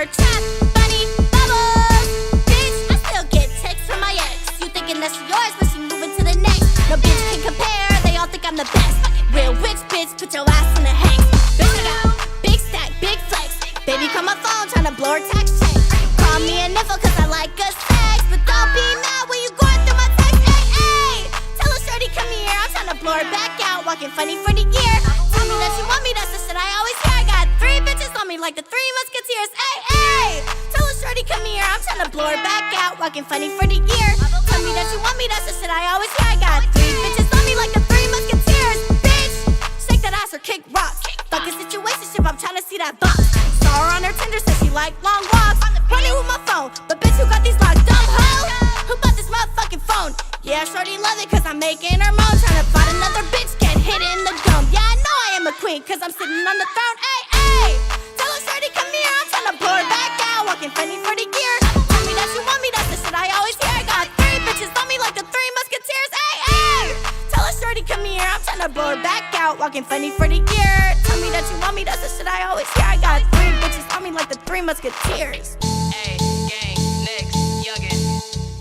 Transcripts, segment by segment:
her trap, bunny, bubbles. Bitch, I still get texts from my ex. You thinking that's yours, but she moving to the next. No bitch can compare, they all think I'm the best. Real rich bitch, put your ass in the hex. Bitch, I got big stack, big flex. Baby, call my phone, tryna blow her tax check. Call me a niffle cause I like a sex. But don't be mad when you going through my text. Ay, ay. Tell her shorty come here, I'm tryna blow her back out. Walking funny for the year. Tell me that you want me, that's the shit I always hear. I got 3 bitches on me like the 3 musketeers. Ay, ay. Tell her shorty come here, I'm tryna blow her back out. Walking funny for the year. Tell me that you want me, that's the shit I always hear. I got 3 bitches on me like the 3 musketeers. Bitch, shake that ass or kick rocks. Fucking situationship, I'm tryna see that box. Saw her on her Tinder, said she like long walks. Running with my phone, but bitch, who got these locks? Dumb hoe, who bought this motherfucking phone? Yeah, shorty love it cause I'm making her moan. Tryna find another bitch, get hit in the dome. Yeah, I know I am a queen cause I'm sitting on the throne. Ay, ay. Tell her shorty come here, I'm tryna blow her back out. Walking funny for the year. Tell me that you want me, that's the shit I always hear. I got 3 bitches on me like the 3 musketeers. Ay, ay. Tell her shorty come here, I'm tryna blow her back out. Walking funny for the year. Tell me that you want me, that's the shit I always hear. I got 3 bitches on me like the 3 musketeers. Ay, gang, next, youngin'.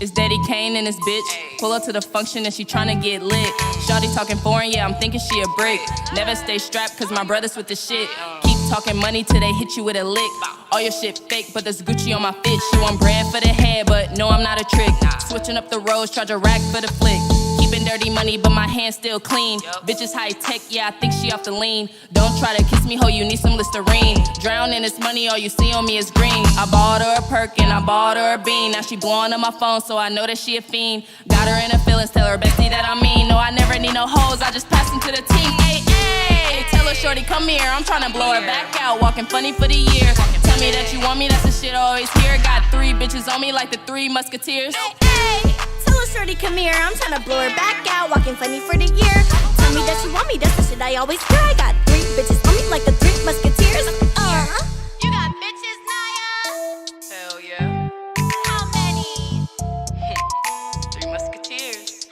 It's Daddy Kane and his bitch. Pull up to the function and she tryna get lit. Shawty talking foreign, yeah, I'm thinking she a brick. Never stay strapped cause my brothers with the shit. Keep talking money till they hit you with a lick. All your shit fake, but there's Gucci on my fit. She want bread for the head, but no, I'm not a trick. Switching up the roads, charge a rack for the flick. Keeping dirty money, but my hands still clean. Bitches high tech, yeah, I think she off the lean. Don't try to kiss me, ho, you need some Listerine. Drown in this money, all you see on me is green. I bought her a perk and I bought her a bean. Now she blowing up my phone, so I know that she a fiend. Got her in her feelings, tell her bestie that I mean. No, I never need no hoes, I just pass them to the team. Ay, ay. Tell her shorty come here, I'm tryna blow her back out. Walking funny for the year. Tell me that you want me, that's the shit I always hear. Got 3 bitches on me like the 3 musketeers. Ay, ay. Tell her shorty come here, I'm tryna blow her back out. Walking funny for the year. Tell me that you want me, that's the shit I always hear. I got 3 bitches on me like the 3 musketeers. You got bitches, Naya? Hell yeah. How many? 3 musketeers.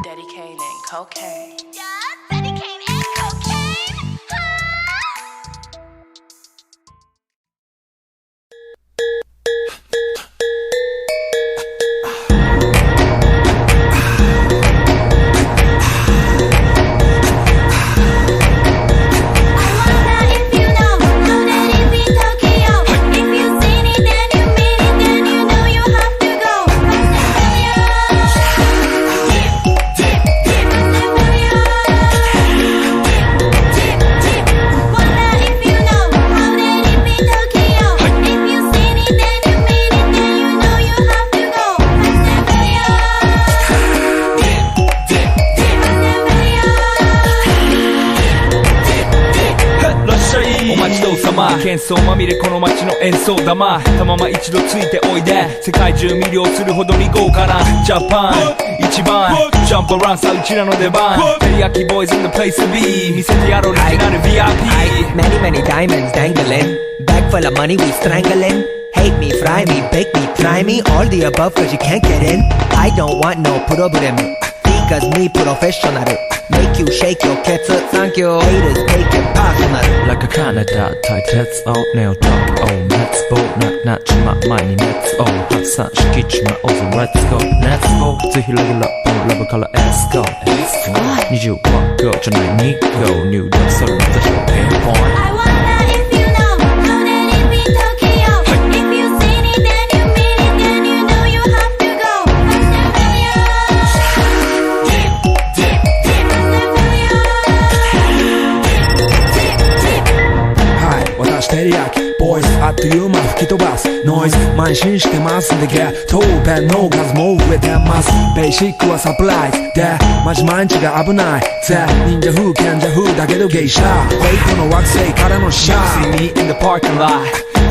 Daddy Kane and cocaine. Yeah, Daddy Kane and cocaine.喧騒まみれこの街の演奏玉たまま一度ついておいで世界中魅了するほどに豪華なジャパン一番ジャンプアランさうちらの出番テリヤキボーイズ in the place to be 見せてやろうオリジナル VIP Many many diamonds dangling Bag full of money we strangling Hate me, fry me, bake me, try me All the above cause you can't get in I don't want no problem Because me professional Make you shake your cats Thank you Haters take it personal Like a Canada 対決 Oh nail talk Oh let's go なくなっちまう前に熱を発散しきっちまおうぜ Let's go Let's go ぜひレギュラーのラブから Let's go Let's go 20は Go じゃない2 Go 入力するの私のピンポイント I wonder if you know Know that it be Tokyo If you seen it then you mean it Then you know you have to goはい私テリヤキボイスあっという間吹き飛ばすノイズ慢心してますんでゲットペンの数も増えてますベーシックはサプライズでマジ毎日が危ないぜ忍者風賢者風だけど芸者フェイクの惑星からのシャー See me in the parking lot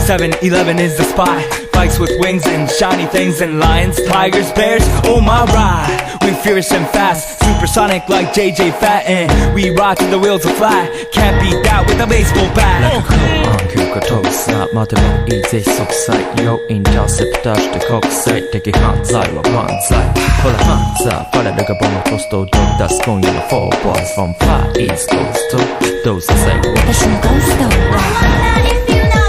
7-Eleven is the spot Bikes with wings and shiny things and lions Tigers, bears, oh my ride We fierce and fast Supersonic like JJ Fatten We ride till the wheels are flat Can't beat that with a baseball bat Like a cool on 急化飛ぶさ待てばいいぜ即歳要インターセプターして国際的犯罪は万歳ほらハンザー我らがボムトストを出す今夜の4 boys from Far East Coast どうせ最後私のゴースト I wonder if you know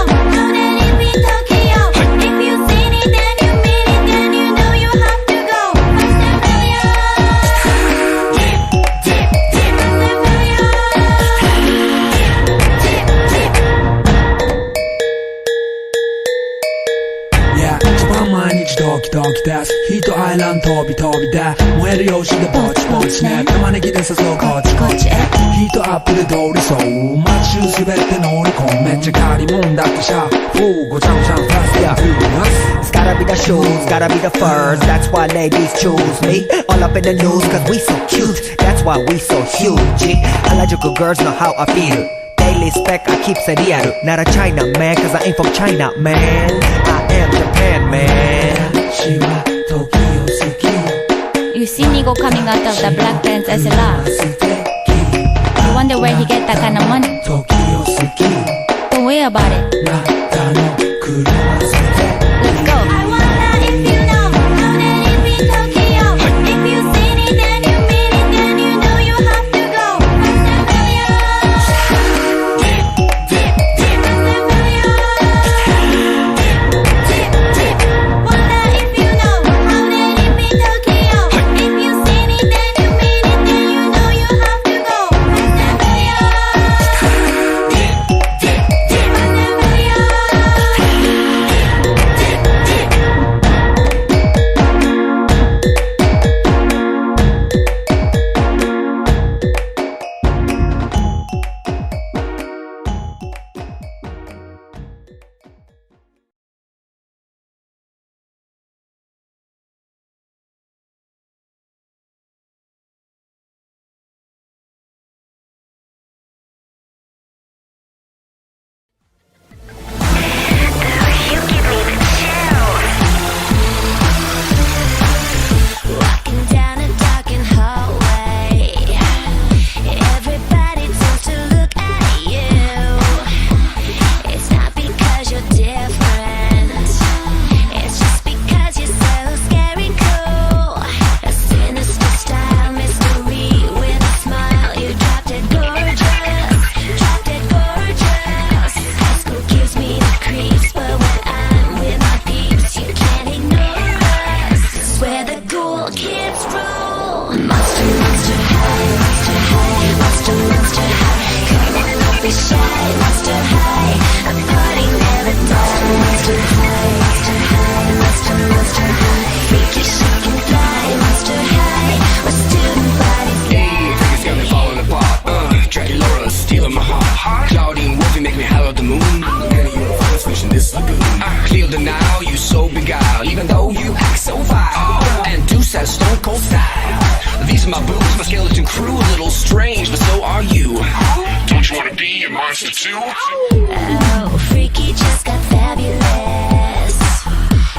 キドキですヒートアイランド飛び飛びで燃えるようしてぼちぼちね玉ねぎで誘うこっちこっちへヒートアップで通りそう街中すべて乗り込むめっちゃ借りもんだってシャーフーごちゃごちゃファストやフー It's gotta be the shoes, gotta be the furs. That's why ladies choose me. All up in the news, cause we so cute. That's why we so huge. Harajuku girls know how I feel. Daily spec, I keep it real. Not a China man, cause I ain't from China, man. I am Japan, man. You see Nigo coming out of the black pants as a laugh. You wonder where he get that kind of money? Don't worry about it. Let's go. I wonder if you know how that it be Tokyo. If you seen it, then you mean it, then you know you have to go. Wonder if you know how that it be Tokyo. If you seen it, then you mean it, then you know you have to go. Walking down a darkened hallway, everybody tends to look at you. It's not because you're different, it's just because you're so scary cool. A sinister style mystery with a smile. You dropped it gorgeous, dropped it gorgeous. High school gives me the creeps, but when I'm with my peeps, you can't ignore us. This is where the cool kids rule. Monster, monster high, monster high, monster, monster high. Come on, don't be shy, monster high. A party never dies. Monster high, monster high, monster, monster high. Freaky, chic and fly, monster high. With student bodies, Things got me falling apart. Dracula, stealing my heart. Claudine Wolfie make me holler at the moon. Many uniforms fish in this lagoon. Clear the now, you so beguiled. Even though you act so vile. And Deuce has stone cold style. These are my boobs, my skeleton crew. A little strange, but so are you. Don't you wanna be a monster too? oh, freaky just got fabulous.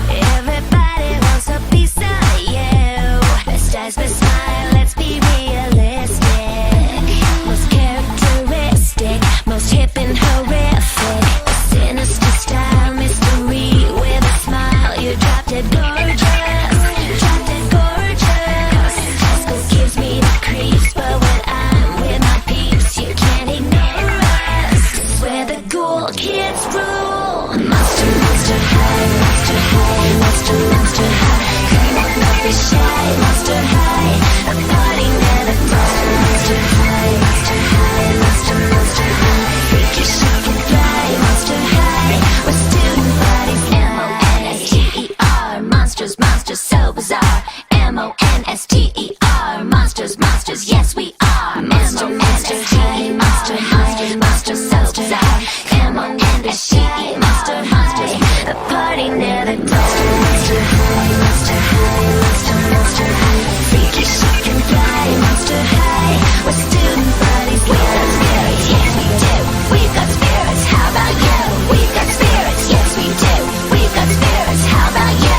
Everybody wants a piece of you. Best eyes, best smile, let's be realistic. Most characteristic, most hip and horrific. A sinister style mystery with a smile. You dropped it gorgeous, dropped it gorgeous. High school gives me the creeps, but when I'm with my peeps, you can't ignore us. This is where the cool kids rule. Monster, monster high, monster high, monster, monster high. Come on, don't be shy, monster high. A party never dies. Monster high, monster high, monster, monster high. Freaky, chic and fly, monster high. With student bodies, M-O-N-S-T-E-R. Monsters, monsters, so bizarre. M-O-N-S-T-E-R. Monsters, monsters, yes we are. Monster, monster high, monster high, monster, so bizarre. M-O-N-S-T-E, monster high. The party never dies. Monster high, monster high, monster, monster high. Freaky, chic and fly, monster high. With student bodies, we got spirits, yes we do. We've got spirits, how about you? We've got spirits, yes we do. We've got spirits, how about you?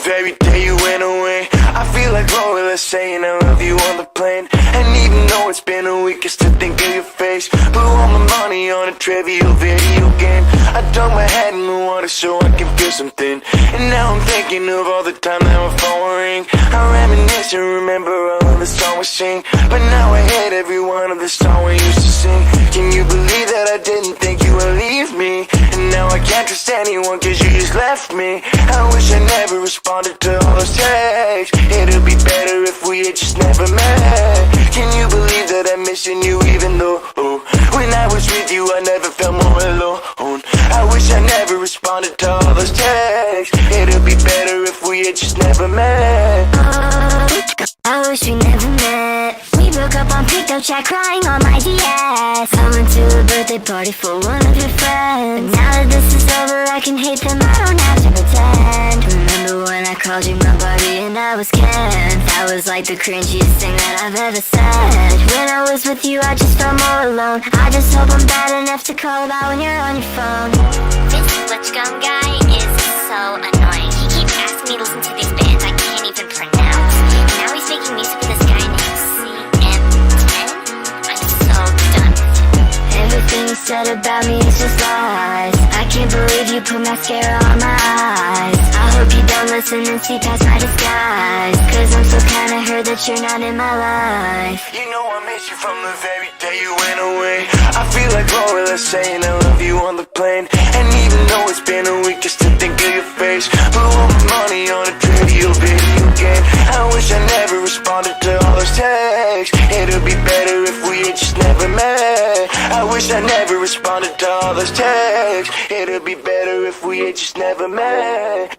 very day you went away. I feel like Laura saying I love you on the plane. And even though it's been a week, I still think of your face. Blew all my money on a trivial video game. I dunk my head in the water so I can feel something. And now I'm thinking of all the time that my phone will ring. I reminisce and remember all of the songs we sing. But now I hate every one of the songs we used to sing. Can you believe that I didn't think you would leave me? And now I can't trust anyone cause you just left me. I wish I never responded to all those texts. It'd be better if we had just never met. Can you believe that I'm missing you even though when I was with you I never felt more alone. I wish I never responded to all those texts. It'd be better if we had just never met. I wish we never met. We broke up on pickup chat, crying on my DS. I went to a birthday party for one of your friends. But now that this is over, I can hate them, I don't have to pretend. Remember when I called you my Barbie and I was Ken? That was like the cringiest thing that I've ever said. When I was with you, I just felt more alone. I just hope I'm bad enough to call about when you're on your phone. This Switchgum guy is so annoying. He keeps asking me to listen to these bands I can't even pronounce. Now he's making music with this guy named CM10. I'm so done with him. Everything you said about me is just lies. I can't believe you put mascara on my eyes. I hope you don't listen and see past my disguise. Cause I'm so kinda hurt that you're not in my life. You know I miss you from the very day you went away. I feel like Laura saying I love you on the plane. And even though it's been a week, just to think of your face. Blew all my money on a trivial video game. I wish I never responded to all those texts. It'd be better if we had just never met. I wish I never responded to all those texts. It'd be better if we had just never met.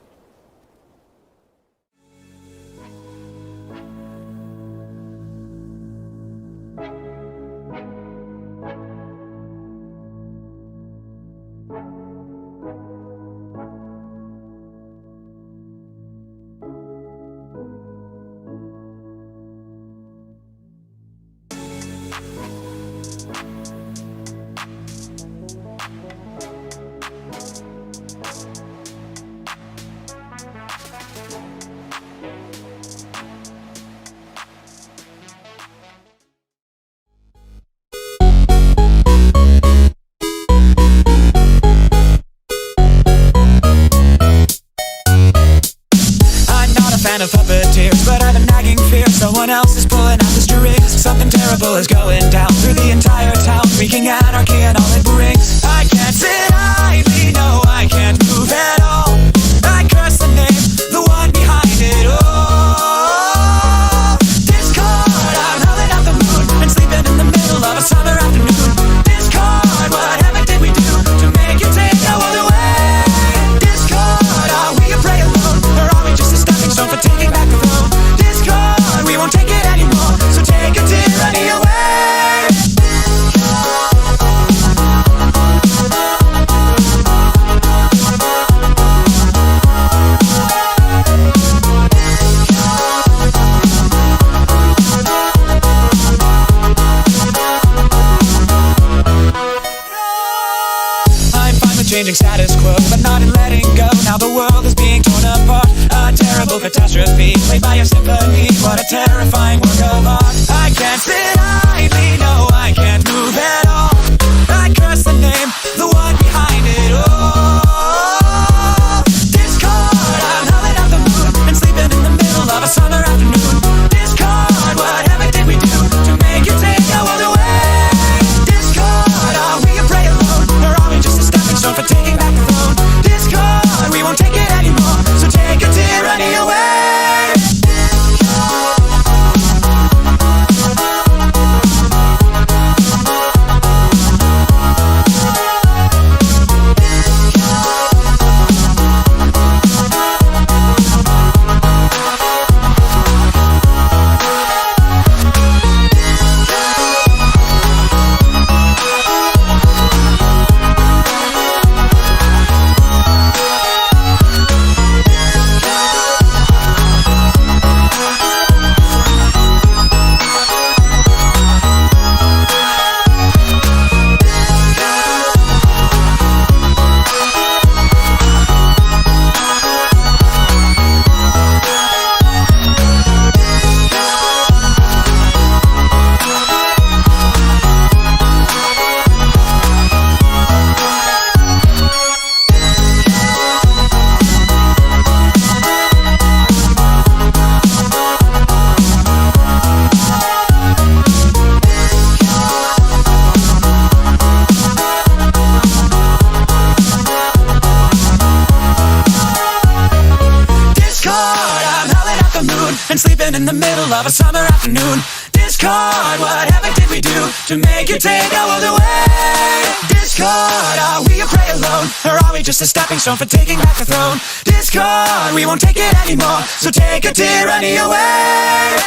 Fan of puppeteers, but I've a nagging fear someone else is pulling out the strings. Something terrible is going down through the entire town, wreaking anarchy and all it brings. I can't sit idly, no, I can't move at all. I curse the name, the one behind it all. Discord, I'm howling at the moon and sleeping in the middle of a summer afternoon. Discord, what heaven did we do to make you take no other way? Discord, are we a prey alone, or are we just a stepping stone for taking back the throne? Discord, we won't take it anymore, so take a tyranny away. Changing status quo, but not in letting go. Now the world is being torn apart. A terrible catastrophe, played by a symphony. What a terrifying work of art. I can't sit idly, no, I can't move at all. I curse the name, the one behind it all. Discord, I'm howling at the moon and sleeping in the middle of a summer afternoon. Discord, whatever did we do to make you take no other way? Discord, are we a prey alone, or are we just a stepping stone for taking back the throne? Discord, we won't take it anymore, so take a tyranny away. sleeping in the middle of a summer afternoon. Discord, what heaven did we do to make you take our world away? Discord, are we a prey alone? Or are we just a stepping stone for taking back the throne? Discord, we won't take it anymore, so take your tyranny away.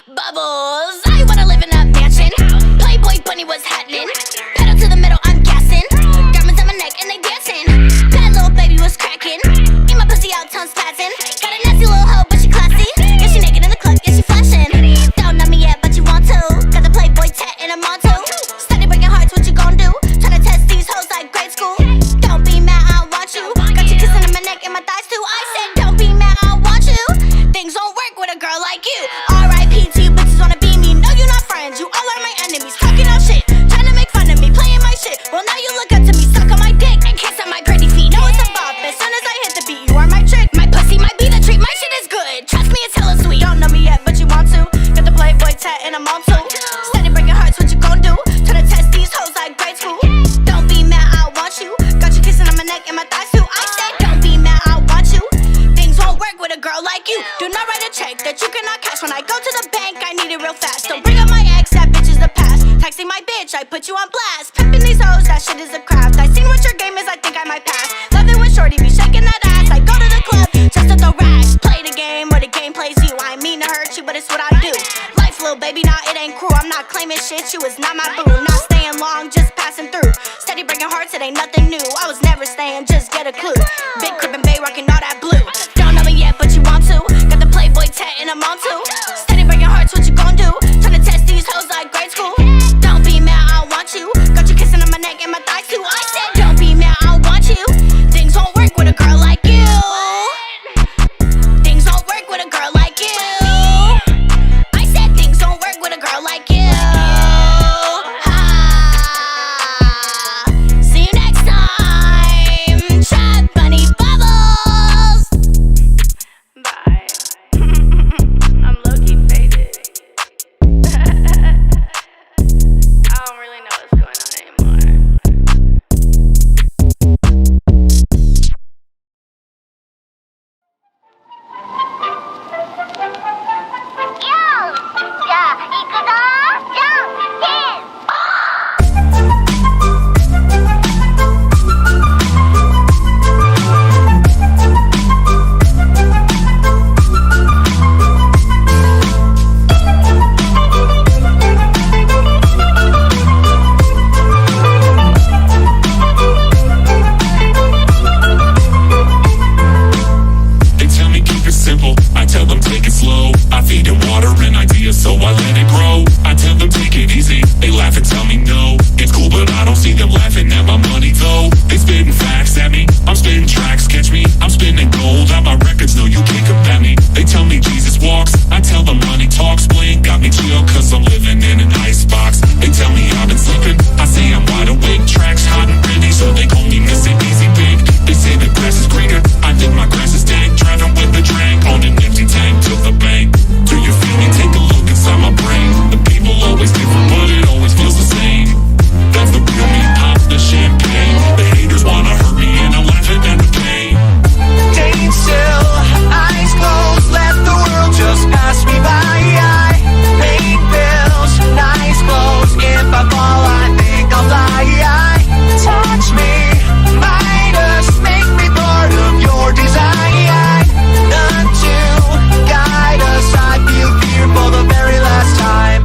Bubbles. I wanna live in a mansion. Playboy bunny, what's happening? Pedal to the middle, I'm gassing. Diamonds on my neck and they dancing. Bad little baby was cracking. Eat my pussy out, tongue spazzing. Got a nasty little hoe, but she classy. Yeah, she naked in the club, yeah, she flashing. Don't know me yet, but you want to. Got the Playboy tat and I'm on to. Steady breaking hearts, what you gon' do? Tryna test these hoes like grade school. Don't be mad, I want you. Got you kissing in my neck and my thighs too. I said, don't be mad, I want you. Things don't work with a girl like you. R.I.P. to you bitches wanna be me. No, you're not friends, you all are my enemies. Talking out shit, trying to make fun of me, playing my shit. Well, now you look up to me, suck on my dick and kiss on my pretty feet. Know it's a bop, as soon as I hit the beat, you are my trick. My pussy might be the treat, my shit is good. Trust me, it's hella sweet. Don't know me yet, but you want to. Got the Playboy tat and I'm on to. Steady breaking hearts, what you gon' do? Tryna and my thighs too. I said, don't be mad, I want you. Things won't work with a girl like you. Do not write a check that you cannot cash. When I go to the bank, I need it real fast. Don't bring up my ex, that bitch is the past. Texting my bitch, I put you on blast. Pimping these hoes, that shit is a craft. I seen what your game is, I think I might pass. Love it when shorty be shaking that ass. I go to the club just to throw racks. Play the game or the game plays you. I ain't mean to hurt you, but it's what I do. Life, little baby, nah, it ain't cruel. I'm not claiming shit, you is not my boo. Not staying long, just passing through. Steady breaking hearts, it ain't nothing new. I was never staying, just get a clue. Big crib and bay rocking all that blue. Don't know me yet, but you want to. Got the Playboy tat and I'm on to. Steady breaking hearts, what you gon' do? Tryna test these hoes like grade school. Don't be mad, I want you. Got you kissing on my neck and my thighs too. I said, don't be mad, I want you. Things won't work with a girl like you. Things won't work with a girl like you. I said things don't work with a girl like you. See you next time. Chat Bunny Bubbles. Bye. I'm low-key faded. I don't really know what's going on anymore. They tell me keep it simple, I tell them take it slow. I feed them water and ideas, so I let it grow. I tell them take it easy, they laugh and tell me no. It's cool, but I don't see them laughing at my money though. They spitting facts at me, I'm spitting tracks, catch me. I'm spinning gold on my records, no you can't combat me. They tell me Jesus walks, I tell them money talks. Blink got me chill, cause I'm living in an icebox. They tell me I've been sleeping, I say I'm wide awake. Tracks hot and ready, so they call me Mr. Easy Big. They say the grass is greener, I think my grass is dank. Driving with the drink on an empty tank to the bank. Do you feel me? Take a look inside my brain. The people always different, but it always feels the same. That's the real me, pop the champagne. The haters wanna hurt me and I'm laughing at the pain. Staying still, eyes closed, let the world just pass me by. Paying bills, nice clothes. If I fall, I think I'll fly. Touch me, Midas, make me part of your design. None to guide us, I feel fear for the very last time.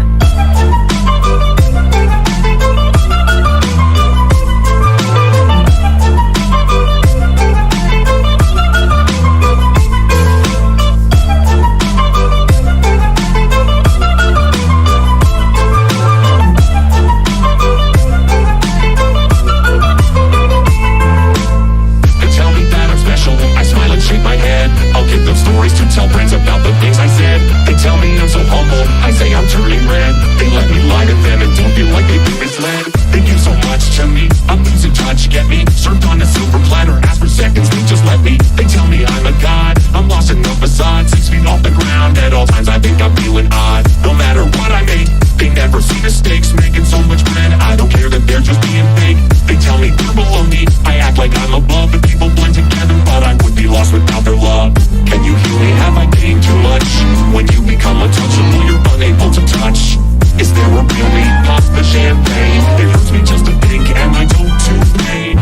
They tell me that I'm special, I smile and shake my head. I'll give them stories to tell friends about the things I said. They tell me I'm so humble, I say I'm turning red. They let me lie to them and don't feel like they've been misled. They give so much to me, I'm losing touch, get me. Served on a silver platter, ask for seconds, they just let me. They tell me I'm a god, I'm lost in the facade. 6 feet off the ground, at all times I think I'm feeling odd. No matter what I make, they never see mistakes. Making so much bread, I don't care that they're just being fake. They tell me they're below me, I act like I'm above. The people blend together, but I would be lost without their love. Can you heal me? Have I gained too much? When you become untouchable, you're unable to touch. Is there a real me? Pop the champagne. It hurts me just to think, am I told to pain?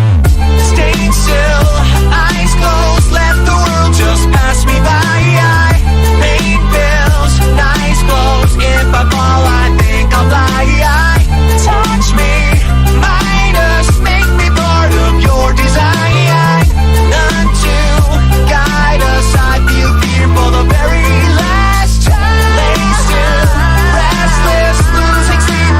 Staying still, eyes closed, let the world just pass me by. Paying bills, nice clothes. If I fall, I think I'll fly. Touch me, Midas, make me part of your design. None to guide us, I feel fear for the very last time. Lay still, restless, losing sleep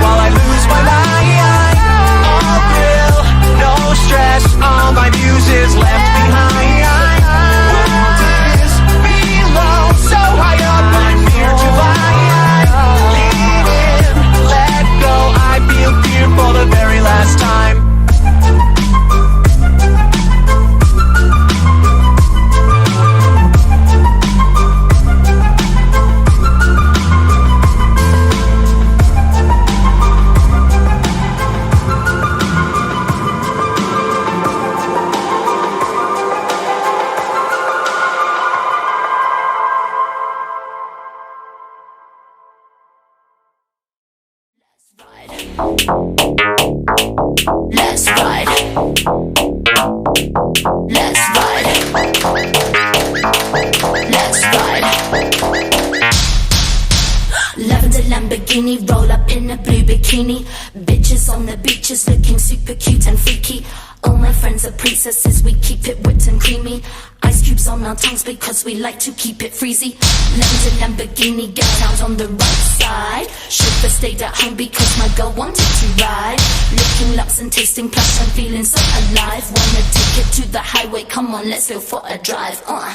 Let's ride. Let's ride. Let's ride. Lavender Lamborghini, roll up in a blue bikini. Bitches on the beaches looking super cute and freaky. All my friends are princesses, we keep it whipped and creamy. Ice cubes on our tongues because we like to keep it freezy. Lavender Lamborghini, get out on the right side. Chauffeur stayed at home because my girl wanted to ride. Licking laps and tasting plush, I'm feeling so alive. Wanna take it to the highway, come on, let's go for a drive. All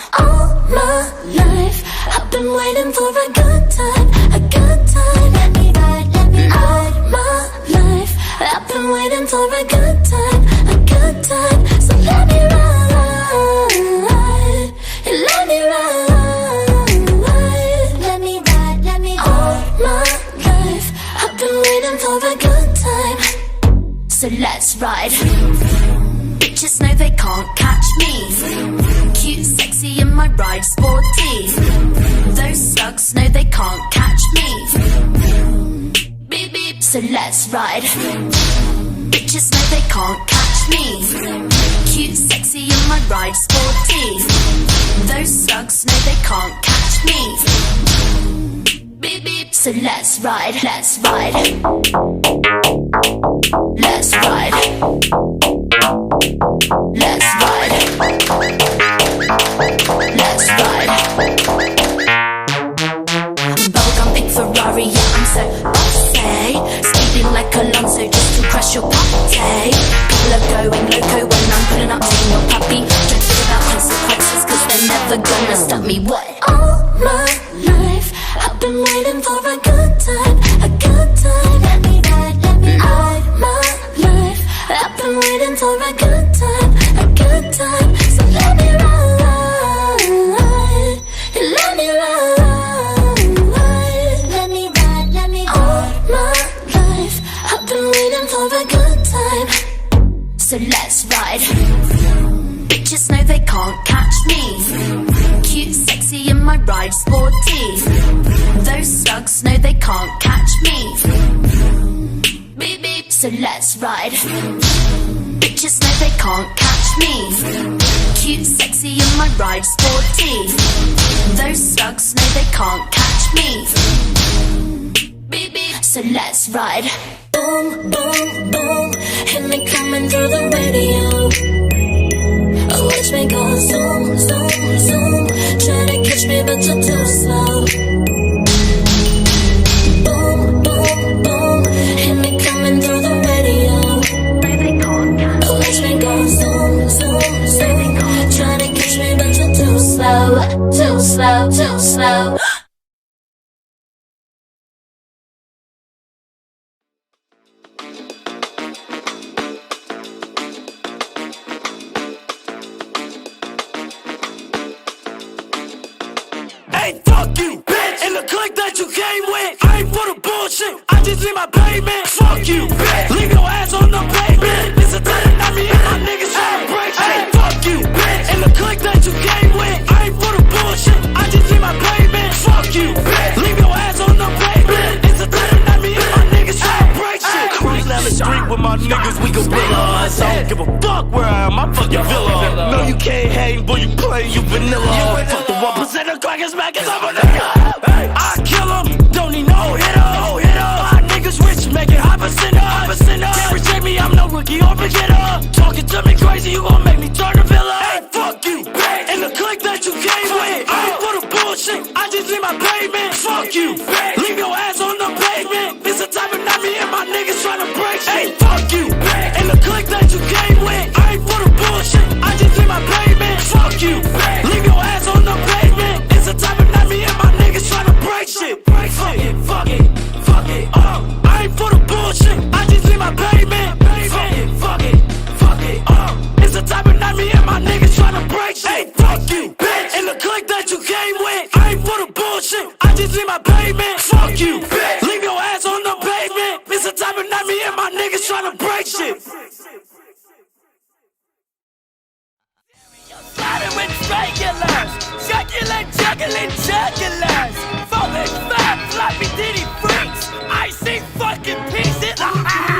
my life, I've been waiting for a good time, a good time. Let me ride, let me ride. All my life, I've been waiting for a good time, a good time. So let me ride, let me ride, let me ride, let me ride. All my life, I've been waiting for a good time. So let's ride. Bitches know they can't catch me. Cute, sexy, in my ride, sporty. Those slugs know they can't catch me. Beep beep. So let's ride. Bitches know they can't catch me. Cute, sexy, in my ride, sporty. Those slugs know they can't catch me. Beep beep. So let's ride, let's ride. Let's ride. Let's ride. Let's ride. Bubblegum big Ferrari, yeah, I'm so bossy. Speeding like Alonso just to crush your party. People are going loco when I'm pulling up to your puppy. Don't think about consequences cause they're never gonna stop me. What? All my life, I've been waiting for a good time, a good time. Let me ride, let me ride. All my life, I've been waiting for a good time, a good time. So let me ride, let me ride, let me ride, let me ride. All my life, I've been waiting for a good time. So let's ride. Bitches know they can't catch me. Cute, sexy, in my ride, sporty. Those slugs know they can't catch me. Beep beep. So let's ride. Bitches know they can't catch me. Cute, sexy, in my ride, sporty. Those slugs know they can't catch me. Beep beep. So let's ride. Boom, boom, boom. Hit me coming through the radio. Watch me go zoom, zoom, zoom. Try to catch me but you're too slow. Boom, boom, boom. Hit me coming through the radio. Watch me go zoom, zoom, zoom. Try to catch me but you're too slow. Too slow, too slow. Hey, fuck you, bitch. And the clique that you came with, I ain't for the bullshit. I just need my payment. Fuck you, bitch. Leave your ass on the pavement. It's a time not me and my niggas tryna break shit. Hey, fuck you, bitch. And the clique that you came with, I ain't for the bullshit. I just need my payment. Fuck you, bitch. Leave your ass on the pavement. It's a time not me and my niggas tryna break shit. Cruise down the street with my niggas, we go realize I don't give a fuck where I am. I fuck your villa. No, you can't hang, boy. You play, you vanilla. Fuck the 1% of crackers back, cause I'm a nigga. I kill him, don't need no hitter. My niggas rich, make it high percenter. Can't reject me, I'm no rookie or beginner. Talking to me crazy, you gon' make me turn the villa. Hey, fuck you, bitch. And the clique that you came with, I ain't for the bullshit. I just need my payment. Fuck you, bitch. Leave your ass on the pavement. It's the type of night me and my niggas tryna break shit. Hey, fuck you, bitch. And the clique that you came with, I ain't for the bullshit. I just need my payment. Fuck you, bitch. Leave your ass on the pavement. It's the type of night me and my niggas tryna break shit. Fuck it, fuck it, fuck it. I ain't for the bullshit. I just need my payment. Fuck it, fuck it, fuck it. It's the type of night me and my niggas tryna break shit. Hey, fuck you, bitch. And the clique that you came with, I ain't for the bullshit. I just need my payment. Fuck you, bitch. Leave your ass on the pavement. It's the type of night me and my niggas tryna break shit. Sliding with strangulars, juggling, jugulars. Falling fat, floppy ditty freaks. I see fucking peace. it.